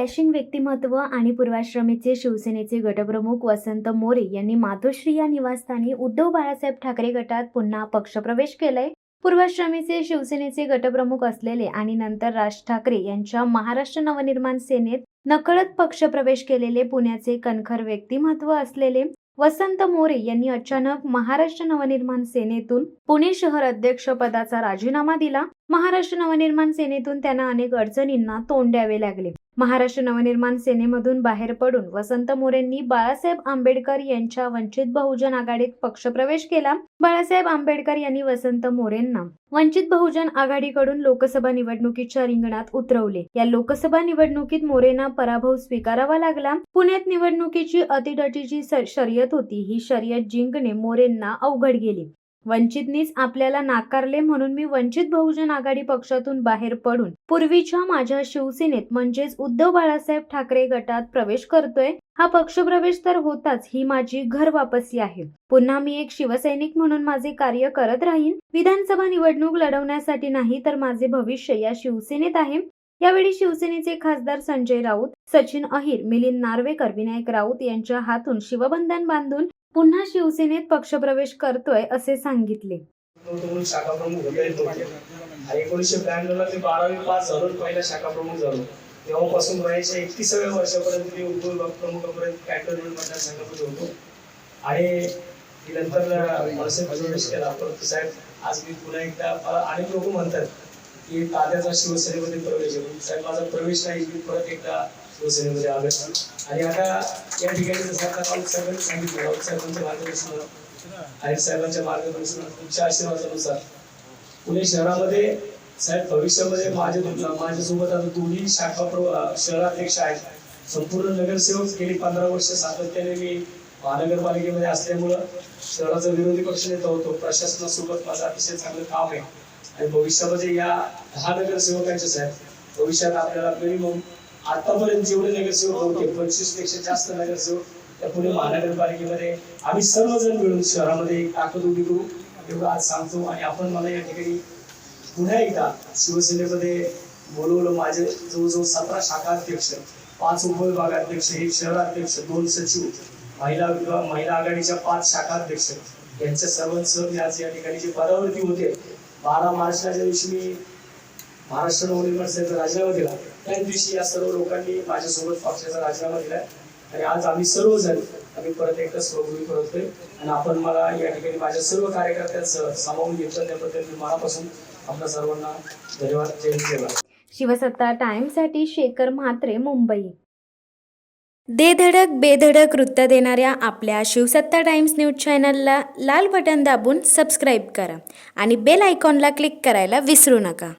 Dashing व्यक्तिमत्व आणि पूर्वाश्रमीचे शिवसेनेचे गटप्रमुख वसंत मोरे यांनी मातोश्री या निवासस्थानी उद्धव बाळासाहेब ठाकरे गटात पुन्हा पक्षप्रवेश केलाय। पूर्वाश्रमीचे शिवसेनेचे गटप्रमुख असलेले आणि नंतर राज ठाकरे यांच्या महाराष्ट्र नवनिर्माण सेनेत नकळत पक्षप्रवेश केलेले पुण्याचे कणखर व्यक्तिमत्व असलेले वसंत मोरे यांनी अचानक महाराष्ट्र नवनिर्माण सेनेतून पुणे शहर अध्यक्ष पदाचा राजीनामा दिला। महाराष्ट्र नवनिर्माण सेनेतून त्यांना अनेक अडचणींना तोंड द्यावे लागले। महाराष्ट्र नवनिर्माण सेनेमधून बाहेर पडून वसंत मोरेंनी बाळासाहेब आंबेडकर यांच्या वंचित बहुजन आघाडीत पक्षप्रवेश केला। बाळासाहेब आंबेडकर यांनी वसंत मोरेंना वंचित बहुजन आघाडीकडून लोकसभा निवडणुकीच्या रिंगणात उतरवले। या लोकसभा निवडणुकीत मोरेंना पराभव स्वीकारावा लागला। पुण्यात निवडणुकीची अटीतटीची शर्यत होती। ही शर्यत जिंकणे मोरेंना अवघड गेली। वंचितनीच आपल्याला नाकारले म्हणून मी वंचित बहुजन आघाडी पक्षातून बाहेर पडून पूर्वीच्या माझ्या शिवसेनेत म्हणजेच उद्धव बाळासाहेब ठाकरे गटात प्रवेश करतोय। हा पक्षप्रवेश तर होताच, ही माझी घर वापसी आहे। पुन्हा मी एक शिवसैनिक म्हणून माझे कार्य करत राहीन। विधानसभा निवडणूक लढवण्यासाठी नाही तर माझे भविष्य या शिवसेनेत आहे। यावेळी शिवसेनेचे खासदार संजय राऊत, सचिन अहिर, मिलिंद नार्वेकर, विनायक राऊत यांच्या हातून शिवबंधन बांधून पुन्हा शिवसेनेत पक्षप्रवेश करतोय असे सांगितले। शाखा प्रमुख होते 1992 ला मी 12वी पास झालो, पहिला शाखा प्रमुख झालो। तेव्हापासून वयाच्या 31व्या वर्षापर्यंत मी उद्योग प्रमुखापर्यंत कॅन्टोन्मेंट मतदारसंघामध्ये होतो आणि नंतर प्रवेश केला। परंतु साहेब, आज मी पुन्हा एकदा, अनेक लोक म्हणतात की तात्याचा शिवसेनेमध्ये प्रवेश आहे। साहेब, माझा प्रवेश नाही, मी परत एकदा शिवसेनेमध्ये आलो आणि आता या ठिकाणी जसं आता साहेबांनी सांगितलं, राऊत साहेबांच्या मार्गदर्शनावर, आहिर साहेबांच्या मार्गदर्शनावर, तुमच्या आशीर्वादानुसार पुणे शहरामध्ये साहेब भविष्यामध्ये माझ्यासोबत आता दोन्ही शाखा शहराध्यक्ष आहेत। संपूर्ण नगरसेवक गेली 15 वर्ष सातत्याने मी महानगरपालिकेमध्ये असल्यामुळं शहराचा विरोधी पक्ष नेता होतो। प्रशासनासोबत माझं अतिशय चांगलं काम आहे आणि भविष्यामध्ये या 10 नगरसेवकांचे साहेब भविष्यात आपल्याला मिनिमम आतापर्यंत जेवढे नगरसेवक होते 25 पेक्षा जास्त नगरसेवक त्या पुणे महानगरपालिकेमध्ये आम्ही सर्वजण मिळून शहरामध्ये ताकद उभी करू एवढं आज सांगतो। आणि आपण मला या ठिकाणी पुन्हा एकदा शिवसेनेमध्ये बोलवलं। माझे जवळजवळ 17 शाखा अध्यक्ष, 5 उपविभागाध्यक्ष, 1 शहराध्यक्ष, 2 सचिव, महिला आघाडीच्या 5 शाखा अध्यक्ष यांच्या सर्वांसह मी आज या ठिकाणी जे पदावरती होते 12 मार्चला ज्या दिवशी मी महाराष्ट्र नवनिर्माण सेनेचा राजीनामा दिला त्याच दिवशी या सर्व लोकांनी माझ्यासोबत पक्षाचा राजीनामा दिला आणि आज आम्ही सर्वजण परत एकदा स्वभूमी करतोय आणि आपण मला या ठिकाणी माझ्या सर्व कार्यकर्त्यांसह सामावून घेतलं त्याबद्दल मी मनापासून आपल्या सर्वांना धन्यवाद। जय हिंद। शिवसत्ता टाइम्ससाठी शेखर म्हात्रे, मुंबई। दे धडक बेधडक वृत्त देणाऱ्या आपल्या शिवसत्ता टाइम्स न्यूज चॅनलला लाल बटन दाबून सबस्क्राईब करा आणि बेल आयकॉनला क्लिक करायला विसरू नका।